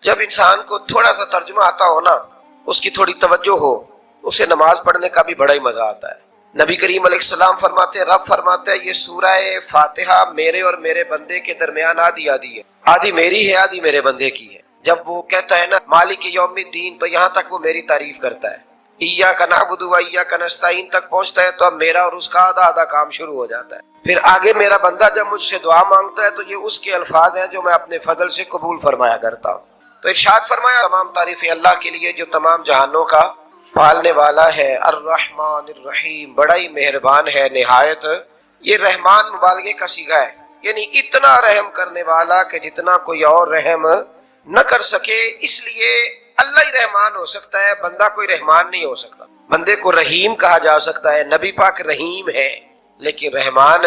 جب انسان کو تھوڑا سا ترجمہ آتا ہو نا، اس کی تھوڑی توجہ ہو، اسے نماز پڑھنے کا بھی بڑا ہی مزہ آتا ہے۔ نبی کریم علیہ السلام فرماتے ہیں، رب فرماتا ہے یہ سورہ فاتحہ میرے اور میرے بندے کے درمیان آدھی آدھی ہے، آدھی میری ہے آدھی میرے بندے کی ہے۔ جب وہ کہتا ہے نا مالک یوم الدین، تو یہاں تک وہ میری تعریف کرتا ہے، ایاک نعبد و ایاک نستعین تک پہنچتا ہے تو اب میرا اور اس کا آدھا آدھا کام شروع ہو جاتا ہے۔ پھر آگے میرا بندہ جب مجھ سے دعا مانگتا ہے تو یہ اس کے الفاظ ہیں جو میں اپنے فضل سے قبول فرمایا کرتا ہوں۔ تو ارشاد فرمایا تمام تعریفیں اللہ کے لیے جو تمام جہانوں کا پالنے والا ہے، الرحمن الرحیم، بڑا ہی مہربان ہے نہایت۔ یہ رحمان مبالغے کا صیغہ ہے، یعنی اتنا رحم کرنے والا کہ جتنا کوئی اور رحم نہ کر سکے، اس لیے اللہ ہی رحمان ہو سکتا ہے، بندہ کوئی رحمان نہیں ہو سکتا۔ بندے کو رحیم کہا جا سکتا ہے، نبی پاک رحیم ہے لیکن رحمان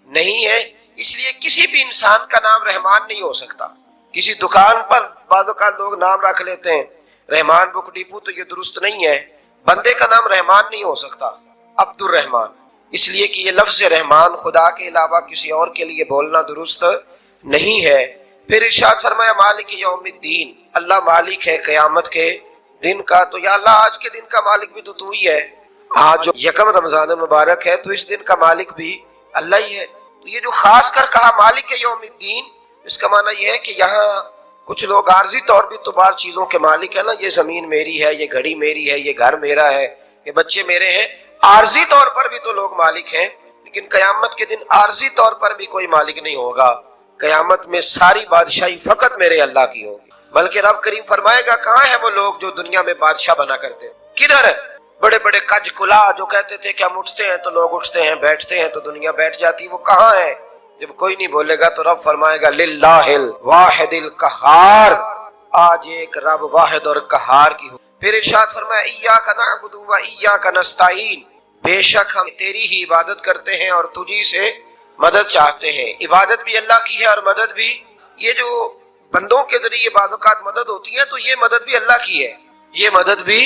نہیں ہے، اس لیے کسی بھی انسان کا نام رحمان نہیں ہو سکتا۔ کسی دکان پر بعض اوقات لوگ نام رکھ لیتے ہیں رحمان بک ڈپو، تو یہ درست نہیں ہے۔ بندے کا نام رحمان نہیں ہو سکتا، عبد الرحمان، اس لیے کہ یہ لفظ رحمان خدا کے علاوہ کسی اور کے لیے بولنا درست نہیں ہے۔ پھر ارشاد فرمایا مالک یوم الدین، اللہ مالک ہے قیامت کے دن کا۔ تو یا اللہ آج کے دن کا مالک بھی تو ہی ہے، آج جو یکم رمضان مبارک ہے تو اس دن کا مالک بھی اللہ ہی ہے۔ تو یہ جو خاص کر کہا مالک یوم الدین، اس کا معنی یہ ہے کہ یہاں کچھ لوگ عارضی طور بھی تو بعض چیزوں کے مالک ہیں نا، یہ زمین میری ہے، یہ گھڑی میری ہے، یہ گھر میرا ہے، یہ بچے میرے ہیں، عارضی طور پر بھی تو لوگ مالک ہیں، لیکن قیامت کے دن عارضی طور پر بھی کوئی مالک نہیں ہوگا۔ قیامت میں ساری بادشاہی فقط میرے اللہ کی ہوگی۔ بلکہ رب کریم فرمائے گا کہاں ہیں وہ لوگ جو دنیا میں بادشاہ بنا کرتے، کدھر ہے؟ بڑے بڑے کج کلا جو کہتے تھے کہ ہم اٹھتے ہیں تو لوگ اٹھتے ہیں، بیٹھتے ہیں تو دنیا بیٹھ جاتی، وہ کہاں ہے؟ جب کوئی نہیں بولے گا تو رب فرمائے گا للہ الواحد القہار، آج ایک رب واحد اور قہار کی ہو۔ پھر ارشاد فرمایا ایاک نعبد و ایاک نستعین، بے شک ہم تیری ہی عبادت کرتے ہیں اور تجھی سے مدد چاہتے ہیں۔ عبادت بھی اللہ کی ہے اور مدد بھی، یہ جو بندوں کے ذریعے بعض اوقات مدد ہوتی ہے تو یہ مدد بھی اللہ کی ہے، یہ مدد بھی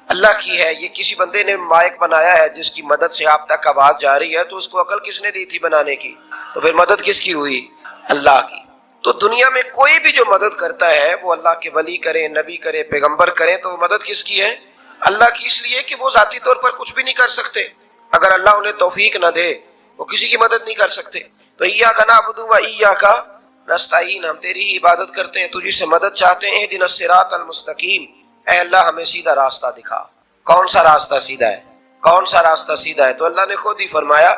اللہ کی ہے۔ یہ کسی بندے نے مائک بنایا ہے جس کی مدد سے آپ تک آواز جا رہی ہے، تو اس کو عقل کس نے دی تھی بنانے کی؟ تو پھر مدد کس کی ہوئی؟ اللہ کی۔ تو دنیا میں کوئی بھی جو مدد کرتا ہے وہ اللہ کے ولی کریں، نبی کرے، پیغمبر کریں، تو وہ مدد کس کی ہے؟ اللہ کی، اس لیے کہ وہ ذاتی طور پر کچھ بھی نہیں کر سکتے، اگر اللہ انہیں توفیق نہ دے وہ کسی کی مدد نہیں کر سکتے۔ تو ایاک نعبد و ایاک نستعین، ہم تیری ہی عبادت کرتے ہیں، تجھی سے مدد چاہتے ہیں۔ اہدنا الصراط المستقیم، اے اللہ ہمیں سیدھا راستہ دکھا۔ کون سا راستہ سیدھا ہے؟ کون سا راستہ سیدھا ہے؟ تو اللہ نے خود ہی فرمایا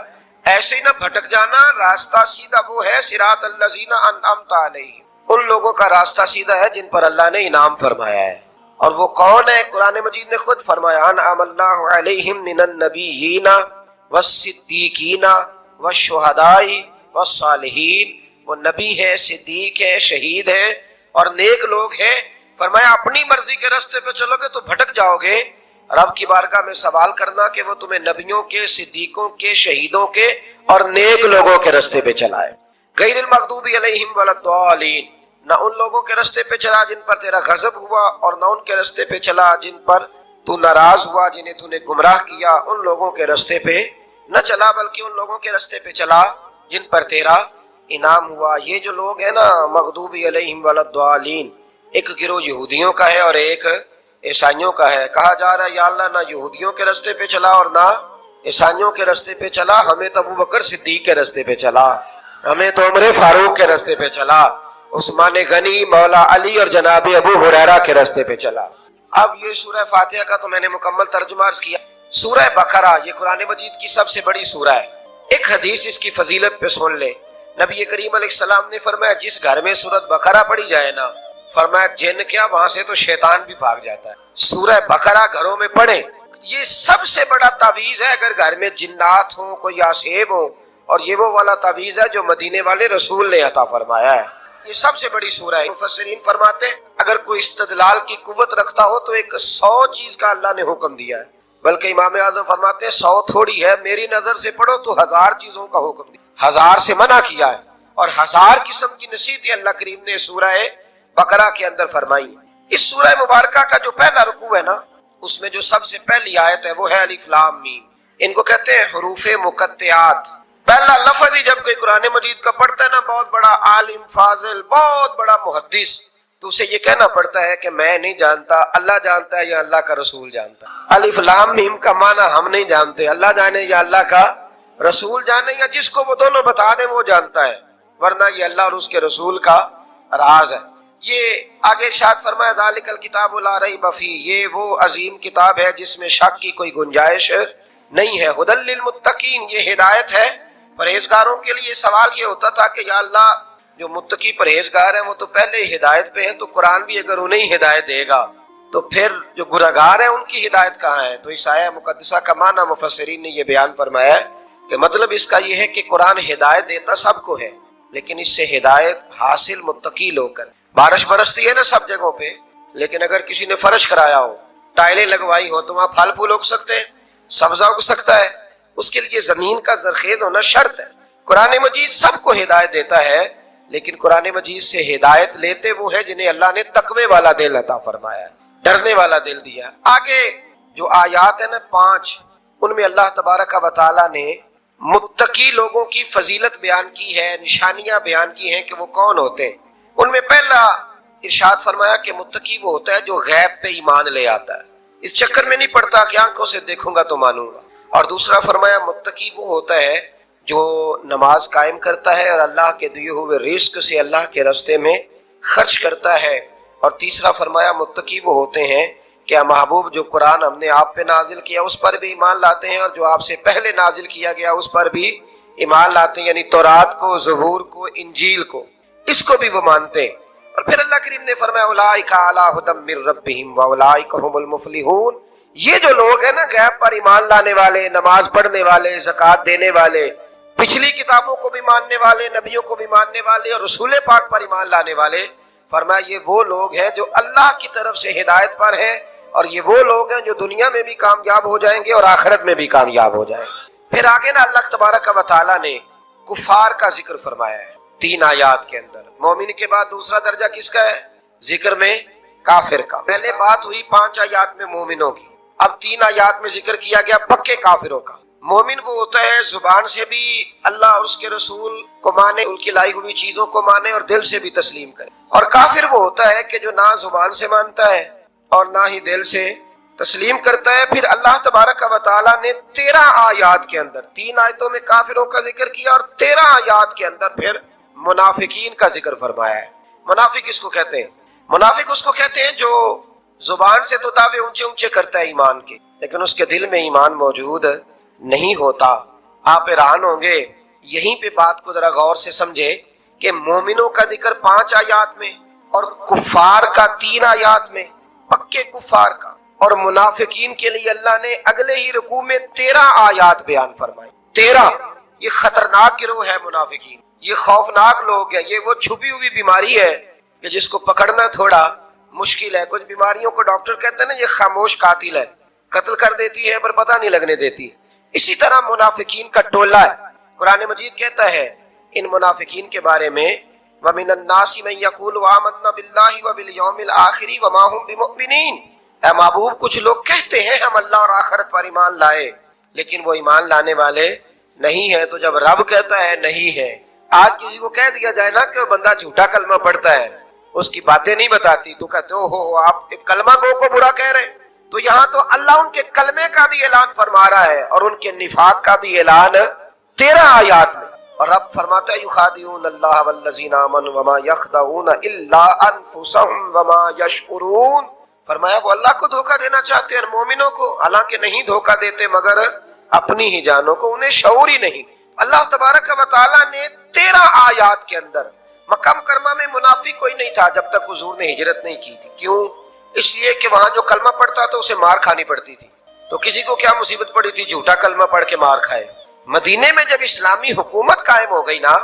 ایسے ہی نہ بھٹک جانا، راستہ سیدھا وہ ہے صراط الذین انعمت علیہم، ان لوگوں کا راستہ سیدھا ہے جن پر اللہ نے انعام فرمایا ہے۔ اور وہ کون ہے؟ قرآن مجید نے خود فرمایا انعم اللہ علیہم من النبیین والصدیقین والشہداء والصالحین، وہ نبی ہے، صدیق ہے، شہید ہے اور نیک لوگ ہیں۔ فرمایا اپنی مرضی کے راستے پہ چلو گے تو بھٹک جاؤ گے، رب کی بارگاہ میں سوال کرنا کہ وہ تمہیں نبیوں کے، صدیقوں کے، شہیدوں کے اور نیک لوگوں کے راستے پہ چلائے۔ غیر المغضوب علیہم ولا الضالین، نہ ان لوگوں کے راستے پہ چلا جن پر تیرا غضب ہوا، اور نہ ان کے راستے پہ چلا جن پر تو ناراض ہوا، جنہیں تو نے گمراہ کیا، ان لوگوں کے راستے پہ نہ چلا، بلکہ ان لوگوں کے راستے پہ چلا جن پر تیرا انعام ہوا۔ یہ جو لوگ ہیں نا مغضوب علیہم ولا الضالین، ایک گروہ یہودیوں کا ہے اور ایک عیسائیوں کا ہے۔ کہا جا رہا ہے یا اللہ نہ یہودیوں کے راستے پہ چلا اور نہ عیسائیوں کے راستے پہ چلا، ہمیں تو ابوبکر صدیق کے راستے پہ چلا، ہمیں تو عمر فاروق کے راستے پہ چلا، عثمان غنی، مولا علی اور جناب ابو ہریرہ کے راستے پہ چلا۔ اب یہ سورہ فاتحہ کا تو میں نے مکمل ترجمہ عرض کیا۔ سورہ بقرہ یہ قرآن مجید کی سب سے بڑی سورہ ہے۔ ایک حدیث اس کی فضیلت پہ سن لیں، نبی کریم علیہ السلام نے فرمایا جس گھر میں سورۃ بقرہ پڑھی جائے نا، فرمایا جن کیا وہاں سے تو شیطان بھی بھاگ جاتا ہے۔ سورہ بقرہ گھروں میں پڑھیں، یہ سب سے بڑا تعویذ ہے اگر گھر میں جنات ہوں، کوئی آسیب ہو، اور یہ وہ والا تعویذ ہے جو مدینے والے رسول نے عطا فرمایا ہے۔ یہ سب سے بڑی سورہ ہے۔ مفسرین فرماتے ہیں اگر کوئی استدلال کی قوت رکھتا ہو تو ایک 100 چیز کا اللہ نے حکم دیا ہے، بلکہ امام اعظم فرماتے ہیں 100 تھوڑی ہے، میری نظر سے پڑھو تو 1000 چیزوں کا حکم دیا، 1000 سے منع کیا ہے، اور 1000 قسم کی نصیحتیں اللہ کریم نے سورہ بقرہ کے اندر فرمائی۔ اس سورہ مبارکہ کا جو پہلا رکوع ہے نا، اس میں جو سب سے پہلی آیت ہے وہ ہے الف لام میم، ان کو کہتے ہیں حروف مقطعات۔ پہلا لفظ ہی جب کوئی قرآن مجید کا پڑھتا ہے نا، بہت بڑا عالم فاضل، بہت بڑا محدث، تو اسے یہ کہنا پڑتا ہے کہ میں نہیں جانتا، اللہ جانتا ہے یا اللہ کا رسول جانتا ہے۔ الف لام میم کا معنی ہم نہیں جانتے، اللہ جانے یا اللہ کا رسول جانے، یا جس کو وہ دونوں بتا دیں وہ جانتا ہے، ورنہ یہ اللہ اور اس کے رسول کا راز ہے۔ یہ آگے ارشاد فرمایا ذالک الکتاب لا ریب فیہ، یہ وہ عظیم کتاب ہے جس میں شک کی کوئی گنجائش نہیں ہے۔ ھدی للمتقین، یہ ہدایت ہے پرہیزگاروں کے لیے۔ سوال یہ ہوتا تھا کہ یا اللہ جو متقی پرہیزگار ہیں وہ تو پہلے ہی ہدایت پہ ہیں، تو قرآن بھی اگر انہیں ہدایت دے گا تو پھر جو گنہگار ہیں ان کی ہدایت کہاں ہے؟ تو اس آیہ مقدسہ کا معنی مفسرین نے یہ بیان فرمایا ہے کہ مطلب اس کا یہ ہے کہ قرآن ہدایت دیتا سب کو ہے، لیکن اس سے ہدایت حاصل متقی لوگ کر۔ بارش برستی ہے نا سب جگہوں پہ، لیکن اگر کسی نے فرش کرایا ہو، ٹائلیں لگوائی ہو، تو وہاں پھل پھول اگ سکتے ہیں، سبزہ اگ سکتا ہے، اس کے لیے زمین کا زرخیز ہونا شرط ہے۔ قرآن مجید سب کو ہدایت دیتا ہے، لیکن قرآن مجید سے ہدایت لیتے وہ ہے جنہیں اللہ نے تقوی والا دل عطا فرمایا ہے، ڈرنے والا دل دیا۔ آگے جو آیات ہیں نا 5، ان میں اللہ تبارک و تعالیٰ نے متقی لوگوں کی فضیلت بیان کی ہے، نشانیاں بیان کی ہیں کہ وہ کون ہوتے ہیں۔ ان میں پہلا ارشاد فرمایا کہ متقی وہ ہوتا ہے جو غیب پہ ایمان لے آتا ہے، اس چکر میں نہیں پڑتا کہ آنکھوں سے دیکھوں گا تو مانوں گا۔ اور دوسرا فرمایا متقی وہ ہوتا ہے جو نماز قائم کرتا ہے اور اللہ کے دیے ہوئے رزق سے اللہ کے راستے میں خرچ کرتا ہے۔ اور تیسرا فرمایا متقی وہ ہوتے ہیں کہ محبوب جو قرآن ہم نے آپ پہ نازل کیا اس پر بھی ایمان لاتے ہیں، اور جو آپ سے پہلے نازل کیا گیا اس پر بھی ایمان لاتے ہیں، یعنی تورات کو، زبور کو، انجیل کو، اس کو بھی وہ مانتے ہیں۔ اور پھر اللہ کریم نے فرمایا اولئک علی ھدی من ربہم واولئک ھم المفلحون، یہ جو لوگ ہیں نا غیب پر ایمان لانے والے، نماز پڑھنے والے، زکوٰۃ دینے والے، پچھلی کتابوں کو بھی ماننے والے، نبیوں کو بھی ماننے والے، اور رسول پاک پر ایمان لانے والے، فرمایا یہ وہ لوگ ہیں جو اللہ کی طرف سے ہدایت پر ہیں، اور یہ وہ لوگ ہیں جو دنیا میں بھی کامیاب ہو جائیں گے اور آخرت میں بھی کامیاب ہو جائیں گے۔ پھر آگے نا اللہ تبارک و تعالیٰ نے کفار کا ذکر فرمایا ہے 3 آیات کے اندر۔ مومن کے بعد دوسرا درجہ کس کا ہے ذکر میں؟ کافر کا۔ پہلے بات ہوئی 5 آیات میں مومنوں کی، اب 3 آیات میں ذکر کیا گیا پکے کافروں کا۔ مومن وہ ہوتا ہے زبان سے بھی اللہ اور اس کے رسول کو مانے، ان کی لائی ہوئی چیزوں کو مانے، اور دل سے بھی تسلیم کرے۔ اور کافر وہ ہوتا ہے کہ جو نہ زبان سے مانتا ہے اور نہ ہی دل سے تسلیم کرتا ہے۔ پھر اللہ تبارک و تعالیٰ نے 13 آیات کے اندر، 3 آیتوں میں کافروں کا ذکر کیا اور 13 آیات کے اندر پھر منافقین کا ذکر فرمایا ہے۔ منافق اس کو کہتے ہیں، منافق اس کو کہتے ہیں جو زبان سے تو دعوے اونچے اونچے کرتا ہے ایمان کے، لیکن اس کے دل میں ایمان موجود نہیں ہوتا۔ آپ حیران ہوں گے، یہیں پہ بات کو ذرا غور سے سمجھے کہ مومنوں کا ذکر 5 آیات میں اور کفار کا 3 آیات میں، پکے کفار کا، اور منافقین کے لیے اللہ نے اگلے ہی رکوع میں 13 آیات بیان فرمائی۔ 13، یہ خطرناک گروہ ہے منافقین، یہ خوفناک لوگ ہیں، یہ وہ چھپی ہوئی بیماری ہے کہ جس کو پکڑنا تھوڑا مشکل ہے۔ کچھ بیماریوں کو ڈاکٹر کہتے ہیں نا یہ خاموش قاتل ہے، قتل کر دیتی ہے پر پتہ نہیں لگنے دیتی، اسی طرح منافقین کا ٹولہ ہے۔ قرآن مجید کہتا ہے ان منافقین کے بارے میں وَمِنَ النَّاسِ مَن يَقُولُ آمَنَّا بِاللَّهِ وَبِالْيَوْمِ الْآخِرِ وَمَا هُمْ بِمُؤْمِنِينَ، اے محبوب کچھ لوگ کہتے ہیں ہم اللہ اور آخرت پر ایمان لائے، لیکن وہ ایمان لانے والے نہیں ہیں۔ تو جب رب کہتا ہے نہیں ہے، آج کسی کو کہہ دیا جائے نا کہ وہ بندہ جھوٹا کلمہ پڑھتا ہے، اس کی باتیں نہیں بتاتی، تو کہتے ہو آپ ایک کلمہ گو کو برا کہہ رہے ہیں۔ تو یہاں تو اللہ ان کے کلمے کا بھی اعلان فرما رہا ہے اور ان کے نفاق کا بھی اعلان 13 آیات میں۔ اور رب فرماتا ہے یخادعون اللہ والذین آمنوا وما یخدعون الا انفسهم وما یشعرون، فرمایا وہ اللہ کو دھوکہ دینا چاہتے ہیں مومنوں کو، حالانکہ نہیں دھوکہ دیتے مگر اپنی ہی جانوں کو، انہیں شعور ہی نہیں۔ اللہ تبارک و تعالیٰ نے 13 آیات کے اندر، مکہ مکرمہ میں منافق کوئی نہیں تھا جب تک حضور نے ہجرت نہیں کی تھی۔ کیوں؟ اس لیے کہ وہاں جو کلمہ پڑھتا تھا اسے مار کھانی پڑتی تھی، تو کسی کو کیا مصیبت پڑی تھی جھوٹا کلمہ پڑھ کے مار کھائے۔ مدینے میں جب اسلامی حکومت قائم ہو گئی نا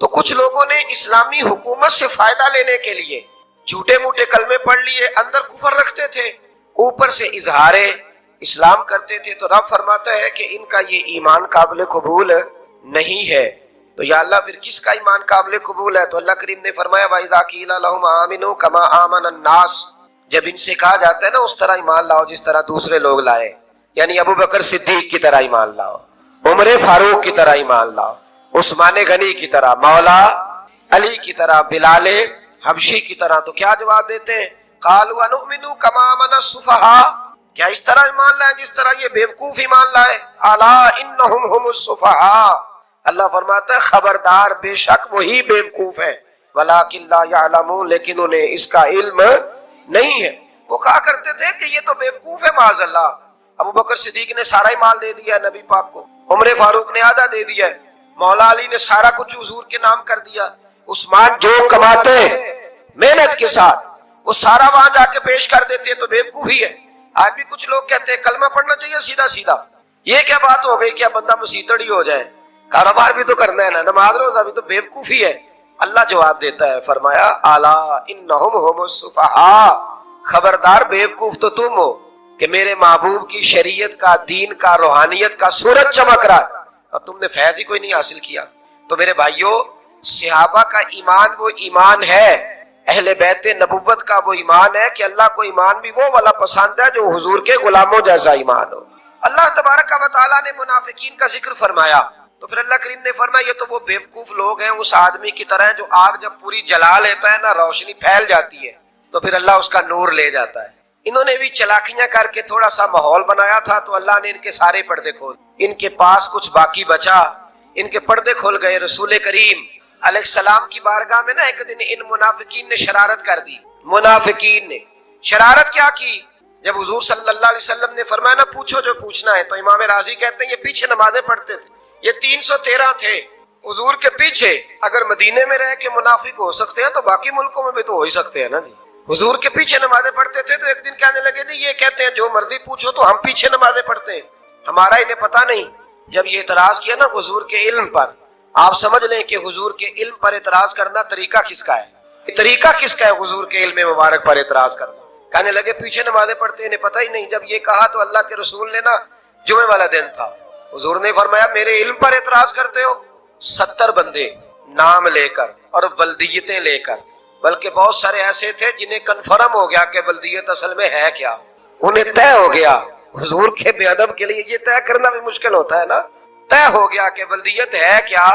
تو کچھ لوگوں نے اسلامی حکومت سے فائدہ لینے کے لیے جھوٹے موٹے کلمے پڑھ لیے، اندر کفر رکھتے تھے، اوپر سے اظہار اسلام کرتے تھے۔ تو رب فرماتا ہے کہ ان کا یہ ایمان قابل قبول نہیں ہے۔ تو یا اللہ پھر کس کا ایمان قابل قبول ہے؟ تو اللہ کریم نے فرمایا وَإِذَا قِيلَ لَهُمْ آمِنُوا كَمَا آمَنَ النَّاسُ، جب ان سے کہا جاتا ہے نا اس طرح ایمان لاؤ جس طرح دوسرے لوگ لائے، یعنی ابو بکر صدیق کی طرح ایمان لاؤ، عمر فاروق کی طرح ایمان لاؤ، عثمان غنی کی طرح، مولا علی کی طرح، بلال حبشی کی طرح. تو کیا جواب دیتے ہیں؟ قالوا انؤمن کما آمن السفہاء، کیا اس طرح ایمان لائے جس طرح یہ بیوقوف ایمان لائے؟ الا انہم هم السفہاء، اللہ فرماتا ہے خبردار بے شک وہی بیوقوف ہے، ولکن لا یعلمون، لیکن انہیں اس کا علم نہیں ہے. وہ کہا کرتے تھے کہ یہ تو بیوقوف ہے معاذ اللہ. ابو بکر صدیق نے سارا ہی مال دے دیا نبی پاک کو، عمر فاروق نے آدھا دے دیا، مولا علی نے سارا کچھ حضور کے نام کر دیا، عثمان جو کماتے محنت کے ساتھ وہ سارا وہاں جا کے پیش کر دیتے ہیں، تو بیوقوفی ہے. آج بھی کچھ لوگ کہتے ہیں کلمہ پڑھنا چاہیے سیدھا سیدھا. یہ کیا بات ہو گئی کہ بندہ مسیتڑ ہی ہو جائے؟ کاروبار بھی تو کرنا ہے نا، نماز روزہ بھی، تو بیوقوفی ہے. اللہ جواب دیتا ہے، فرمایا الا انہم هم السفہاء، خبردار بیوقوف تو تم ہو کہ میرے محبوب کی شریعت کا، دین کا، روحانیت کا سورج چمک رہا ہے اور تم نے فیض ہی کوئی نہیں حاصل کیا. تو میرے بھائیوں، صحابہ کا ایمان وہ ایمان ہے، اہل بیت نبوت کا وہ ایمان ہے کہ اللہ کو ایمان بھی وہ والا پسند ہے جو حضور کے غلاموں جیسا ایمان ہو. اللہ تبارک و تعالیٰ نے منافقین کا ذکر فرمایا تو پھر اللہ کریم نے فرمایا یہ تو وہ بیوقوف لوگ ہیں، اس آدمی کی طرح جو آگ جب پوری جلا لیتا ہے نا، روشنی پھیل جاتی ہے تو پھر اللہ اس کا نور لے جاتا ہے. انہوں نے بھی چلاکیاں کر کے تھوڑا سا ماحول بنایا تھا تو اللہ نے ان کے سارے پردے کھول، ان کے پاس کچھ باقی بچا، ان کے پردے کھول گئے. رسول کریم علیہ السلام کی بارگاہ میں نا ایک دن ان منافقین نے شرارت کر دی. منافقین نے شرارت کیا کی؟ جب حضور صلی اللہ علیہ وسلم نے فرمایا نا پوچھو جو پوچھنا ہے، تو امام راضی کہتے ہیں یہ پیچھے نمازیں پڑھتے تھے، یہ 313 تھے حضور کے پیچھے. اگر مدینے میں رہ کے منافق ہو سکتے ہیں تو باقی ملکوں میں بھی تو ہو ہی سکتے ہیں نا جی. حضور کے پیچھے نمازیں پڑھتے تھے تو ایک دن کہنے لگے نہیں یہ کہتے ہیں جو مرضی پوچھو تو ہم پیچھے نمازیں پڑھتے ہیں، ہمارا انہیں پتہ نہیں. جب یہ اعتراض کیا نا حضور کے علم پر، آپ سمجھ لیں کہ حضور کے علم پر اعتراض کرنا طریقہ کس کا ہے؟ طریقہ کس کا ہے حضور کے علم مبارک پر اعتراض کرنا؟ کہنے لگے پیچھے نمازیں پڑھتے ہیں، انہیں پتہ ہی نہیں. جب یہ کہا تو اللہ کے رسول نے نا، جمعے والا دن تھا، حضور نے فرمایا میرے علم پر اعتراض کرتے ہو؟ 70 بندے نام لے کر اور ولدیتیں لے کر، بلکہ بہت سارے ایسے تھے جنہیں کنفرم ہو گیا کہ ولدیت اصل میں ہے کیا، انہیں طے ہو گیا. حضور کے بے ادب کے لیے یہ طے کرنا بھی مشکل ہوتا ہے نا. طے ہو گیا کہ ولدیت ہے کیا.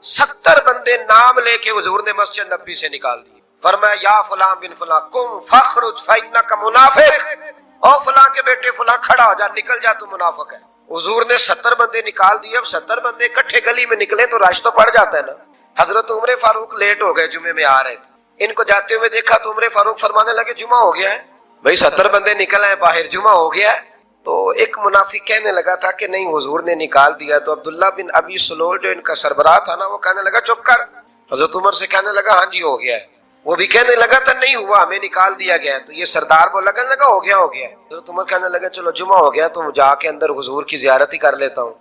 70 بندے نام لے کے حضور نے مسجد نبی سے نکال دیے. فرمایا یا فلاں بن فلاں قم فخرج فإنک منافق، او فلاں کے بیٹے فلاں کھڑا ہو جا، نکل جا تو منافق ہے. حضور نے 70 بندے نکال دیے. اب 70 بندے اکٹھے گلی میں نکلے تو رش تو پڑ جاتا ہے نا. حضرت عمر فاروق لیٹ ہو گئے، جمعے میں آ رہے تھے، ان کو جاتے ہوئے دیکھا تو عمر فاروق فرمانے لگے جمعہ ہو گیا ہے بھائی، 70 بندے نکل آئے باہر، جمعہ ہو گیا ہے. تو ایک منافق کہنے لگا تھا کہ نہیں حضور نے نکال دیا. تو عبداللہ بن ابی سلول جو ان کا سربراہ تھا نا، وہ کہنے لگا چپ کر. حضرت عمر سے کہنے لگا ہاں جی ہو گیا ہے. وہ بھی کہنے لگا تھا نہیں ہوا، ہمیں نکال دیا گیا. تو یہ سردار بولا کہنے لگا ہو گیا ہو گیا. حضرت عمر کہنے لگا چلو جمعہ ہو گیا تو جا کے اندر حضور کی زیارت ہی کر لیتا ہوں،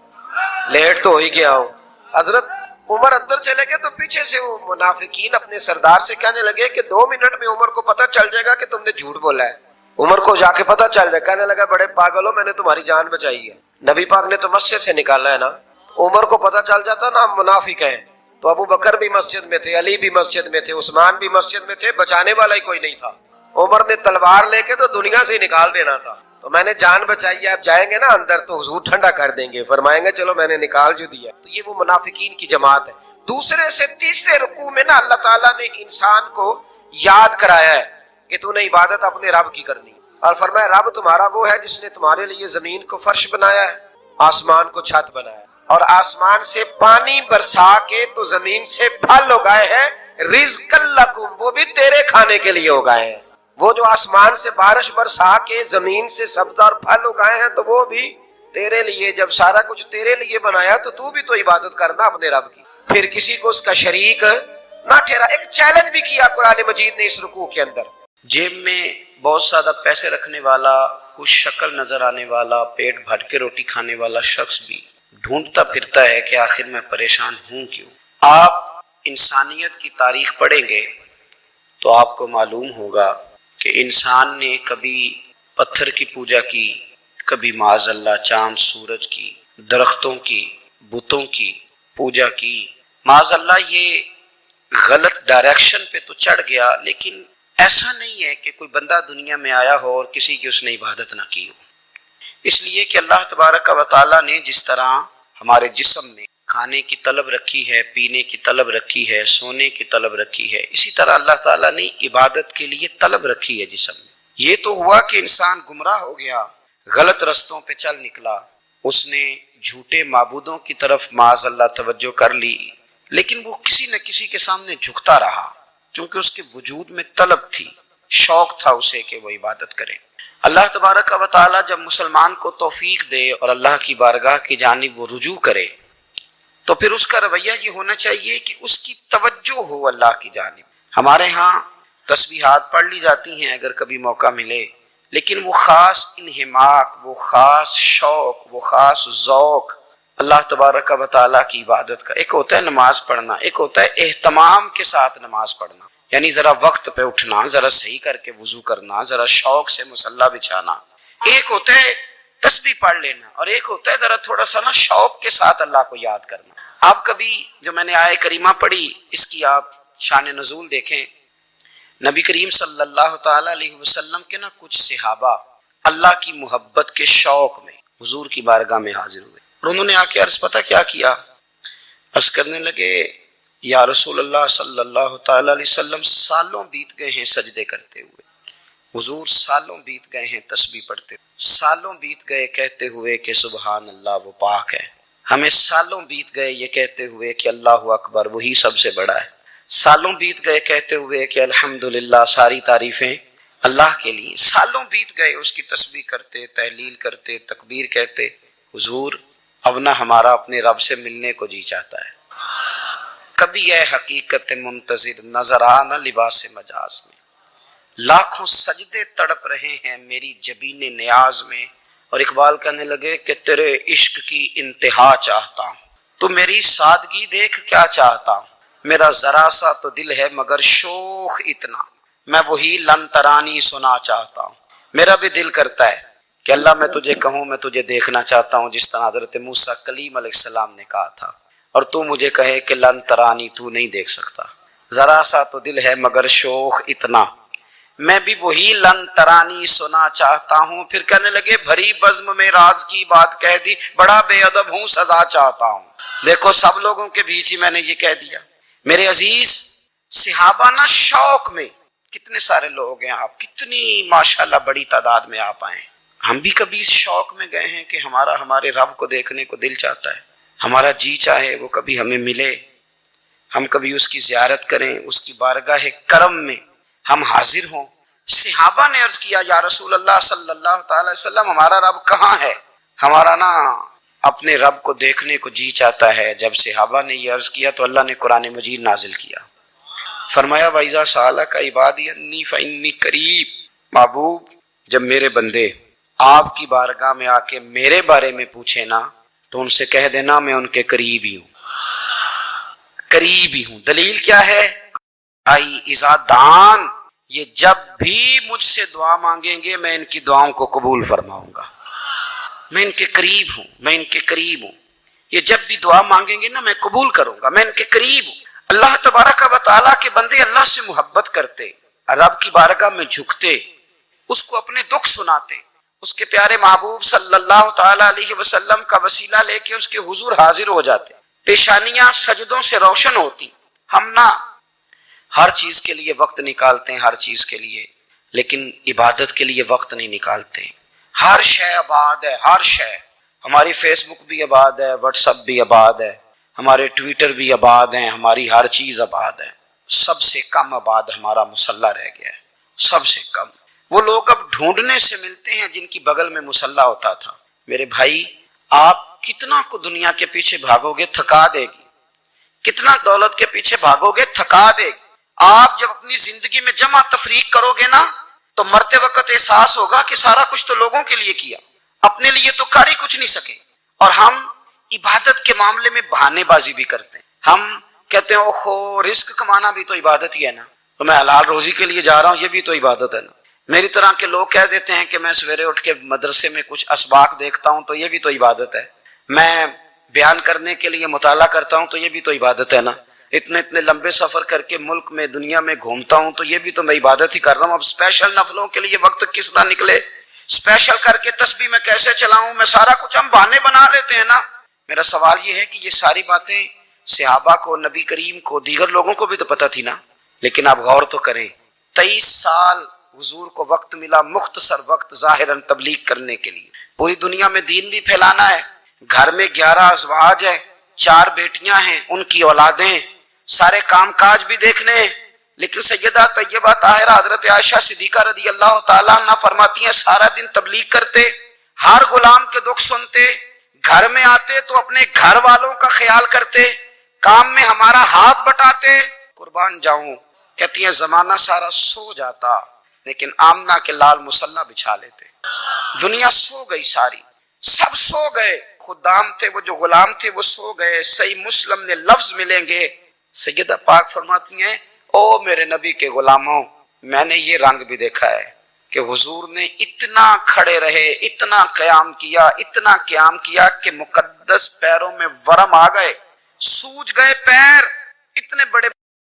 لیٹ تو ہو ہی گیا ہوں. حضرت عمر اندر چلے گئے تو پیچھے سے وہ منافقین اپنے سردار سے کہنے لگے کہ 2 منٹ میں عمر کو پتہ چل جائے گا کہ تم نے جھوٹ بولا ہے. عمر کو جا کے پتہ چل جائے. کہنے لگا بڑے پاگل ہو، میں نے تمہاری جان بچائی ہے، نبی پاک نے تو مسجد سے نکالا ہے نا. عمر کو پتہ چل جاتا نا ہم منافق ہیں. تو ابو بکر بھی مسجد میں تھے، علی بھی مسجد میں تھے، عثمان بھی مسجد میں تھے، بچانے والا ہی کوئی نہیں تھا. عمر نے تلوار لے کے تو دنیا سے ہی نکال دینا تھا. تو میں نے جان بچائی ہے، اب جائیں گے نا اندر تو حضور ٹھنڈا کر دیں گے، فرمائیں گے چلو میں نے نکال جو دیا. تو یہ وہ منافقین کی جماعت ہے. دوسرے سے تیسرے رکوع میں نا اللہ تعالیٰ نے انسان کو یاد کرایا ہے کہ تو نے عبادت اپنے رب کی کرنی، اور فرمایا رب تمہارا وہ ہے جس نے تمہارے لیے زمین کو فرش بنایا ہے، آسمان کو چھت بنایا ہے، اور آسمان سے پانی برسا کے تو زمین سے پھل اگائے ہیں، رزق لکم، وہ بھی تیرے کھانے کے لیے اگائے ہیں. وہ جو آسمان سے بارش برسا کے زمین سے سبز اور پھل اگائے ہیں تو وہ بھی تیرے لیے. جب سارا کچھ تیرے لیے بنایا تو بھی تو عبادت کرنا اپنے رب کی، پھر کسی کو اس کا شریک نہ ٹھہرا. ایک چیلنج بھی کیا قرآن مجید نے اس رکوع کے اندر. جیب میں بہت زیادہ پیسے رکھنے والا، خوش شکل نظر آنے والا، پیٹ بھر کے روٹی کھانے والا شخص بھی ڈھونڈتا پھرتا ہے کہ آخر میں پریشان ہوں کیوں. آپ انسانیت کی تاریخ پڑھیں گے تو آپ کو معلوم ہوگا کہ انسان نے کبھی پتھر کی پوجا کی، کبھی معاذ اللہ چاند سورج کی، درختوں کی، بتوں کی پوجا کی. معاذ اللہ یہ غلط ڈائریکشن پہ تو چڑھ گیا، لیکن ایسا نہیں ہے کہ کوئی بندہ دنیا میں آیا ہو اور کسی کی اس نے عبادت نہ کی ہو. اس لیے کہ اللہ تبارک و تعالیٰ نے جس طرح ہمارے جسم میں کھانے کی طلب رکھی ہے، پینے کی طلب رکھی ہے، سونے کی طلب رکھی ہے، اسی طرح اللہ تعالیٰ نے عبادت کے لیے طلب رکھی ہے جسم میں۔ یہ تو ہوا کہ انسان گمراہ ہو گیا، غلط رستوں پہ چل نکلا، اس نے جھوٹے معبودوں کی طرف معاذ اللہ توجہ کر لی، لیکن وہ کسی نہ کسی کے سامنے جھکتا رہا، چونکہ اس کے وجود میں طلب تھی، شوق تھا اسے کہ وہ عبادت کرے۔ اللہ تبارک و تعالیٰ جب مسلمان کو توفیق دے اور اللہ کی بارگاہ کی جانب وہ رجوع کرے تو پھر اس کا رویہ یہ ہونا چاہیے کہ اس کی توجہ ہو اللہ کی جانب۔ ہمارے ہاں تسبیحات پڑھ لی جاتی ہیں اگر کبھی موقع ملے، لیکن وہ خاص انہماک، وہ خاص شوق، وہ خاص ذوق اللہ تبارک و تعالیٰ کی عبادت کا، ایک ہوتا ہے نماز پڑھنا، ایک ہوتا ہے اہتمام کے ساتھ نماز پڑھنا، یعنی ذرا وقت پہ اٹھنا، ذرا صحیح کر کے وضو کرنا، ذرا شوق سے مصلی بچھانا۔ ایک ہوتا ہے تسبیح پڑھ لینا، اور ایک ہوتا ہے ذرا تھوڑا سا نا شوق کے ساتھ اللہ کو یاد کرنا۔ آپ کبھی جو میں نے آیہ کریمہ پڑھی اس کی آپ شان نزول دیکھیں، نبی کریم صلی اللہ تعالی علیہ وسلم کے نا کچھ صحابہ اللہ کی محبت کے شوق میں حضور کی بارگاہ میں حاضر ہوئے، اور انہوں نے آ کے عرض پتہ کیا کیا، عرض کرنے لگے یا رسول اللہ صلی اللہ تعالی علیہ وسلم سالوں بیت گئے ہیں سجدے کرتے ہوئے، حضور سالوں بیت گئے ہیں تسبیح پڑھتے ہوئے، سالوں بیت گئے کہتے ہوئے کہ سبحان اللہ وہ پاک ہے، ہمیں سالوں بیت گئے یہ کہتے ہوئے کہ اللہ اکبر وہی سب سے بڑا ہے، سالوں بیت گئے کہتے ہوئے کہ الحمدللہ ساری تعریفیں اللہ کے لیے، سالوں بیت گئے اس کی تسبیح کرتے، تحلیل کرتے، تکبیر کہتے۔ حضور اب نہ ہمارا اپنے رب سے ملنے کو جی چاہتا ہے، کبھی اے حقیقت منتظر نظر آنا لباس مجاز میں، لاکھوں سجدے تڑپ رہے ہیں میری جبین نیاز میں، اور اقبال کہنے لگے کہ تیرے عشق کی انتہا چاہتا ہوں، تو میری سادگی دیکھ کیا چاہتا ہوں، میرا ذرا سا تو دل ہے مگر شوق اتنا، میں وہی لن ترانی سنا چاہتا ہوں۔ میرا بھی دل کرتا ہے کہ اللہ میں تجھے کہوں میں تجھے دیکھنا چاہتا ہوں جس طرح حضرت موسیٰ کلیم علیہ السلام نے کہا تھا، اور تو مجھے کہے کہ لن ترانی تو نہیں دیکھ سکتا، ذرا سا تو دل ہے مگر شوق اتنا، میں بھی وہی لن ترانی سنا چاہتا ہوں۔ پھر کہنے لگے بھری بزم میں راز کی بات کہہ دی، بڑا بے ادب ہوں سزا چاہتا ہوں۔ دیکھو سب لوگوں کے بیچ ہی میں نے یہ کہہ دیا۔ میرے عزیز صحابہ نا شوق میں، کتنے سارے لوگ ہیں آپ، کتنی ماشاءاللہ بڑی تعداد میں آپ آئے ہیں، ہم بھی کبھی اس شوق میں گئے ہیں کہ ہمارے رب کو دیکھنے کو دل چاہتا ہے، ہمارا جی چاہے وہ کبھی ہمیں ملے، ہم کبھی اس کی زیارت کریں، اس کی بارگاہ کرم میں ہم حاضر ہوں۔ صحابہ نے عرض کیا یا رسول اللہ صلی اللہ تعالی علیہ وسلم ہمارا رب کہاں ہے، ہمارا نا اپنے رب کو دیکھنے کو جی چاہتا ہے۔ جب صحابہ نے یہ عرض کیا تو اللہ نے قرآن مجید نازل کیا، فرمایا وَإِذَا سَأَلَكَ عِبَادِي أَنِّي فَإِنِّي قَرِيبٌ، محبوب جب میرے بندے آپ کی بارگاہ میں آ کے میرے بارے میں پوچھے نا تو ان سے کہہ دینا میں ان کے قریب ہی ہوں، قریب ہی ہوں۔ دلیل کیا ہے؟ آئی اذا دان، یہ جب بھی مجھ سے دعا مانگیں گے میں ان کی دعاؤں کو قبول فرماؤں گا، میں ان کے قریب ہوں، میں ان کے قریب ہوں، یہ جب بھی دعا مانگیں گے نا میں قبول کروں گا، میں ان کے قریب ہوں۔ اللہ تبارک و تعالیٰ کے بندے اللہ سے محبت کرتے، رب کی بارگاہ میں جھکتے، اس کو اپنے دکھ سناتے، اس کے پیارے محبوب صلی اللہ تعالی علیہ وسلم کا وسیلہ لے کے اس کے حضور حاضر ہو جاتے، پیشانیاں سجدوں سے روشن ہوتی۔ ہم نہ ہر چیز کے لیے وقت نکالتے ہیں، ہر چیز کے لیے، لیکن عبادت کے لیے وقت نہیں نکالتے۔ ہر شے آباد ہے، ہر شے، ہماری فیس بک بھی آباد ہے، واٹس ایپ بھی آباد ہے، ہمارے ٹویٹر بھی آباد ہیں، ہماری ہر چیز آباد ہے، سب سے کم آباد ہمارا مصلی رہ گیا ہے، سب سے کم۔ وہ لوگ اب ڈھونڈنے سے ملتے ہیں جن کی بغل میں مصلی ہوتا تھا۔ میرے بھائی آپ کتنا کو دنیا کے پیچھے بھاگو گے تھکا دے گی، کتنا دولت کے پیچھے بھاگو گے تھکا دے گی۔ آپ جب اپنی زندگی میں جمع تفریق کرو گے نا تو مرتے وقت احساس ہوگا کہ سارا کچھ تو لوگوں کے لیے کیا، اپنے لیے تو کر ہی کچھ نہیں سکے۔ اور ہم عبادت کے معاملے میں بہانے بازی بھی کرتے ہیں، ہم کہتے ہیں اوہو رزق کمانا بھی تو عبادت ہی ہے نا، تو میں حلال روزی کے لیے جا رہا ہوں، یہ بھی تو عبادت ہے نا۔ میری طرح کے لوگ کہہ دیتے ہیں کہ میں سویرے اٹھ کے مدرسے میں کچھ اسباق دیکھتا ہوں تو یہ بھی تو عبادت ہے، میں بیان کرنے کے لیے مطالعہ کرتا ہوں تو یہ بھی تو عبادت ہے نا، اتنے لمبے سفر کر کے ملک میں دنیا میں گھومتا ہوں تو یہ بھی تو میں عبادت ہی کر رہا ہوں۔ اب اسپیشل نفلوں کے لیے وقت کس طرح نکلے، اسپیشل کر کے تسبیح میں کیسے چلاؤں، میں سارا کچھ ہم بہانے بنا لیتے ہیں نا۔ میرا سوال یہ ہے کہ یہ ساری باتیں صحابہ کو، نبی کریم کو، دیگر لوگوں کو بھی تو پتہ تھی نا، لیکن آپ غور تو کریں 23 سال حضور کو وقت ملا، مختصر وقت ظاہراً تبلیغ کرنے کے لیے، پوری دنیا میں دین بھی پھیلانا ہے، گھر میں 11 ازواج ہے، 4 بیٹیاں ہیں، ان کی اولادیں، سارے کام کاج بھی دیکھنے ہیں، لیکن سیدہ طیبہ طاہرہ حضرت عائشہ صدیقہ رضی اللہ تعالیٰ عنہ فرماتی ہیں سارا دن تبلیغ کرتے، ہر غلام کے دکھ سنتے، گھر میں آتے تو اپنے گھر والوں کا خیال کرتے، کام میں ہمارا ہاتھ بٹاتے، قربان جاؤں، کہتی ہیں زمانہ سارا سو جاتا لیکن آمنہ کے لال مصلی بچھا لیتے، دنیا سو گئی، ساری سب سو گئے، خدام تھے وہ جو غلام تھے وہ سو گئے، صحیح مسلم میں لفظ ملیں گے، سیدہ پاک فرماتی ہیں او میرے نبی کے غلاموں، میں نے یہ رنگ بھی دیکھا ہے کہ حضور نے اتنا کھڑے رہے، اتنا قیام کیا کہ مقدس پیروں میں ورم آ گئے، سوج گئے پیر، اتنے بڑے